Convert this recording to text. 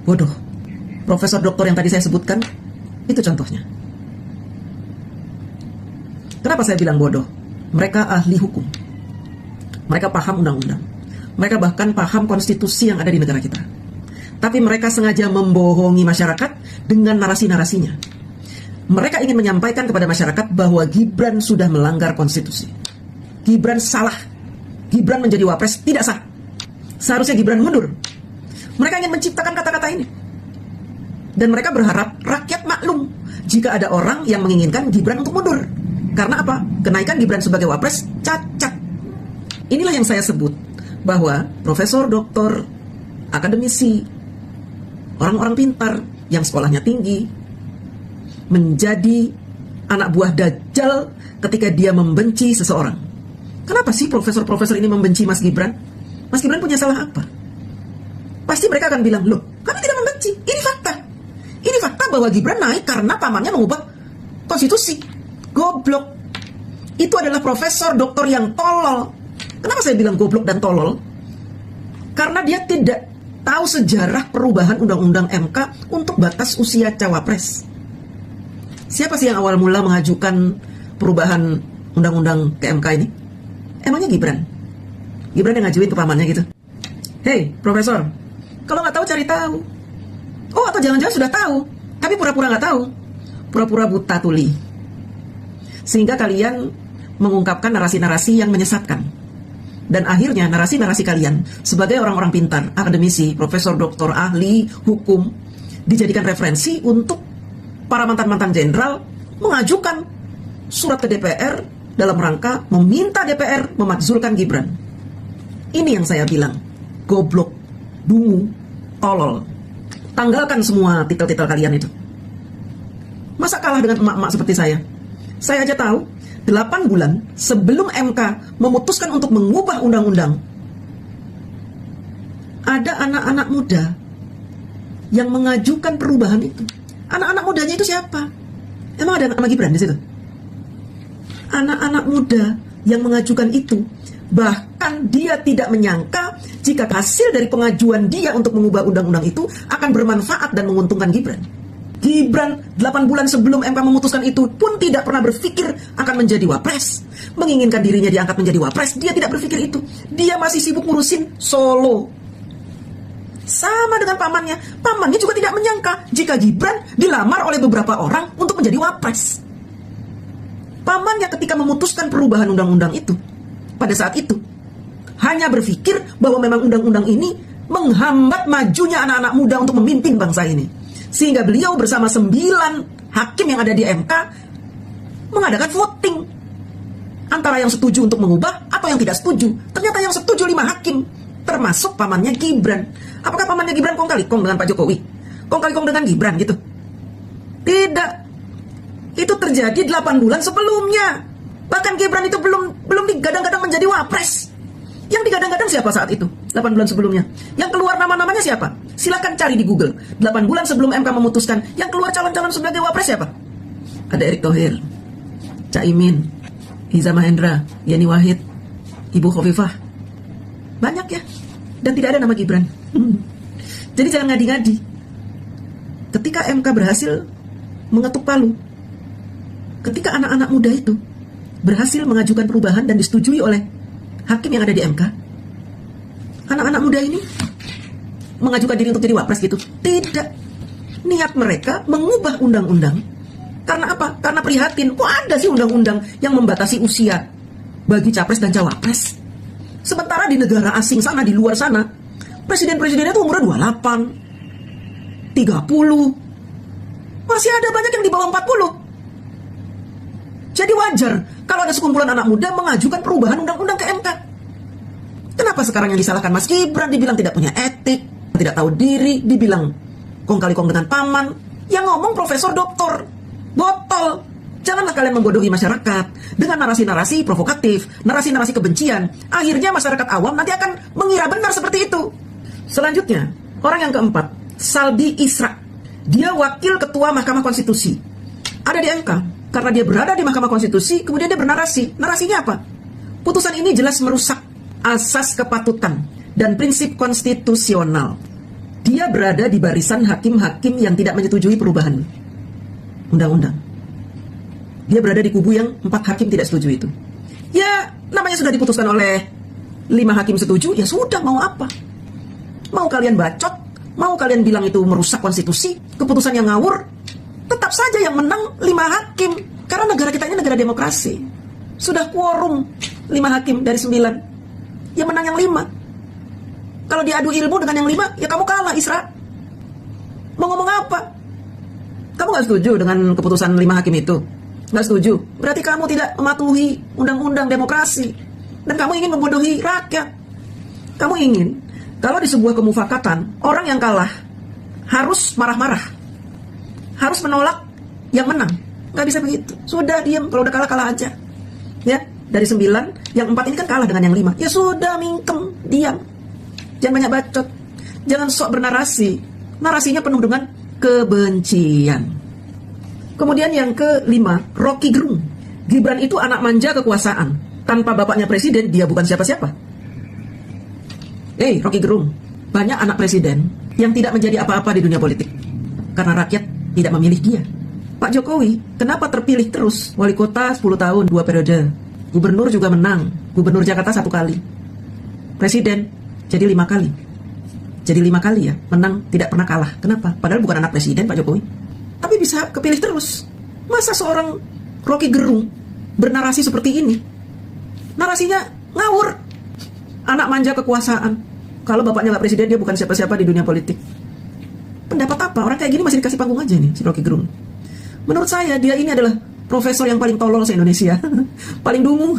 Bodoh. Profesor doktor yang tadi saya sebutkan, itu contohnya. Kenapa saya bilang bodoh? Mereka ahli hukum. Mereka paham undang-undang. Mereka bahkan paham konstitusi yang ada di negara kita. Tapi mereka sengaja membohongi masyarakat dengan narasi-narasinya. Mereka ingin menyampaikan kepada masyarakat bahwa Gibran sudah melanggar konstitusi. Gibran salah. Gibran menjadi wapres tidak sah. Seharusnya Gibran mundur. Mereka ingin menciptakan kata-kata ini. Dan mereka berharap rakyat maklum jika ada orang yang menginginkan Gibran untuk mundur. Karena apa? Kenaikan Gibran sebagai wapres cacat. Inilah yang saya sebut bahwa profesor, doktor, akademisi, orang-orang pintar yang sekolahnya tinggi menjadi anak buah Dajjal ketika dia membenci seseorang. Kenapa sih profesor-profesor ini membenci Mas Gibran? Mas Gibran punya salah apa? Pasti mereka akan bilang, loh, kami tidak membenci. Ini fakta. Ini fakta bahwa Gibran naik karena pamannya mengubah konstitusi. Goblok. Itu adalah profesor doktor yang tolol. Kenapa saya bilang goblok dan tolol? Karena dia tidak tahu sejarah perubahan undang-undang MK untuk batas usia cawapres. Siapa sih yang awal mula mengajukan perubahan undang-undang ke MK ini? Emangnya Gibran? Gibran yang ngajuin ke pamannya gitu. Hei, profesor, kalau nggak tahu cari tahu. Oh, atau jangan-jangan sudah tahu, tapi pura-pura nggak tahu. Pura-pura buta tuli. Sehingga kalian mengungkapkan narasi-narasi yang menyesatkan. Dan akhirnya narasi-narasi kalian sebagai orang-orang pintar, akademisi, profesor, doktor, ahli, hukum, dijadikan referensi untuk para mantan-mantan jenderal mengajukan surat ke DPR dalam rangka meminta DPR memakzulkan Gibran. Ini yang saya bilang, goblok, dungu, tolol. Tanggalkan semua titel-titel kalian itu. Masa kalah dengan emak-emak seperti saya? Saya aja tahu, 8 bulan sebelum MK memutuskan untuk mengubah undang-undang, ada anak-anak muda yang mengajukan perubahan itu. Anak-anak mudanya itu siapa? Emang ada nama Gibran di situ? Anak-anak muda yang mengajukan itu, bahkan dia tidak menyangka jika hasil dari pengajuan dia untuk mengubah undang-undang itu akan bermanfaat dan menguntungkan Gibran. Gibran 8 bulan sebelum MK memutuskan itu pun tidak pernah berpikir akan menjadi wapres. Menginginkan dirinya diangkat menjadi wapres, dia tidak berpikir itu. Dia masih sibuk ngurusin Solo. Sama dengan pamannya. Pamannya juga tidak menyangka jika Gibran dilamar oleh beberapa orang untuk menjadi wapres. Pamannya ketika memutuskan perubahan undang-undang itu, pada saat itu, hanya berpikir bahwa memang undang-undang ini menghambat majunya anak-anak muda untuk memimpin bangsa ini. Sehingga beliau bersama 9 hakim yang ada di MK mengadakan voting antara yang setuju untuk mengubah atau yang tidak setuju. Ternyata yang setuju 5 hakim, termasuk pamannya Gibran. Apakah pamannya Gibran kong kali kong dengan Pak Jokowi? Kong kali kong dengan Gibran gitu? Tidak. Itu terjadi 8 bulan sebelumnya. Bahkan Gibran itu belum digadang-gadang menjadi wapres. Yang digadang-gadang siapa saat itu? 8 bulan sebelumnya. Yang keluar nama-namanya siapa? Silakan cari di Google. 8 bulan sebelum MK memutuskan, yang keluar calon-calon sebagai wapres siapa? Ada Erick Thohir, Caimin, Iza Mahendra, Yeni Wahid, Ibu Khofifah. Banyak ya. Dan tidak ada nama Gibran. Jadi jangan ngadi-ngadi. Ketika MK berhasil mengetuk palu, ketika anak-anak muda itu berhasil mengajukan perubahan dan disetujui oleh hakim yang ada di MK, anak-anak muda ini mengajukan diri untuk jadi wapres gitu? Tidak. Niat mereka mengubah undang-undang karena apa? Karena prihatin. Kok ada sih undang-undang yang membatasi usia bagi capres dan cawapres? Sementara di negara asing sana, di luar sana, presiden-presidennya itu umurnya 28, 30. Masih ada banyak yang di bawah 40. Jadi wajar kalau ada sekumpulan anak muda mengajukan perubahan undang-undang ke MK. Kenapa sekarang yang disalahkan Mas Gibran? Dibilang tidak punya etik, tidak tahu diri, dibilang kong kali kong dengan paman. Yang ngomong profesor doktor. Botol. Janganlah kalian membodohi masyarakat dengan narasi-narasi provokatif, narasi-narasi kebencian. Akhirnya masyarakat awam nanti akan mengira benar seperti itu. Selanjutnya, orang yang keempat, Saldi Isra. Dia wakil ketua Mahkamah Konstitusi. Ada di MK. Karena dia berada di Mahkamah Konstitusi, kemudian dia bernarasi. Narasinya apa? Putusan ini jelas merusak asas kepatutan dan prinsip konstitusional. Dia berada di barisan hakim-hakim yang tidak menyetujui perubahan undang-undang. Dia berada di kubu yang 4 hakim tidak setuju itu. Ya, namanya sudah diputuskan oleh 5 hakim setuju, ya sudah, mau apa? Mau kalian bacot, mau kalian bilang itu merusak konstitusi, keputusan yang ngawur, tetap saja yang menang 5 hakim. Karena negara kita ini negara demokrasi. Sudah quorum 5 hakim dari 9. Yang menang yang 5. Kalau diadu ilmu dengan yang 5, ya kamu kalah, Isra. Mau ngomong apa? Kamu gak setuju dengan keputusan 5 hakim itu? Gak setuju? Berarti kamu tidak mematuhi undang-undang demokrasi. Dan kamu ingin membodohi rakyat. Kamu ingin, kalau di sebuah kemufakatan, orang yang kalah harus marah-marah. Harus menolak yang menang. Gak bisa begitu. Sudah, diam. Kalau udah kalah aja. Ya, dari 9, yang 4 ini kan kalah dengan yang 5. Ya sudah, mingkem, diam. Jangan banyak bacot. Jangan sok bernarasi. Narasinya penuh dengan kebencian. Kemudian yang kelima, Rocky Gerung. Gibran itu anak manja kekuasaan. Tanpa bapaknya presiden, dia bukan siapa-siapa. Rocky Gerung, banyak anak presiden yang tidak menjadi apa-apa di dunia politik. Karena rakyat tidak memilih dia. Pak Jokowi, kenapa terpilih terus? Wali kota 10 tahun, 2 periode. Gubernur juga menang. Gubernur Jakarta 1 kali. Presiden, jadi 5 kali. Jadi 5 kali ya, menang, tidak pernah kalah. Kenapa? Padahal bukan anak presiden Pak Jokowi. Tapi bisa kepilih terus. Masa seorang Rocky Gerung bernarasi seperti ini? Narasinya ngawur. Anak manja kekuasaan. Kalau bapaknya nggak presiden, dia bukan siapa-siapa di dunia politik. Pendapat apa? Orang kayak gini masih dikasih panggung aja nih, si Rocky Gerung. Menurut saya, dia ini adalah profesor yang paling tolol se-Indonesia. Paling dungu.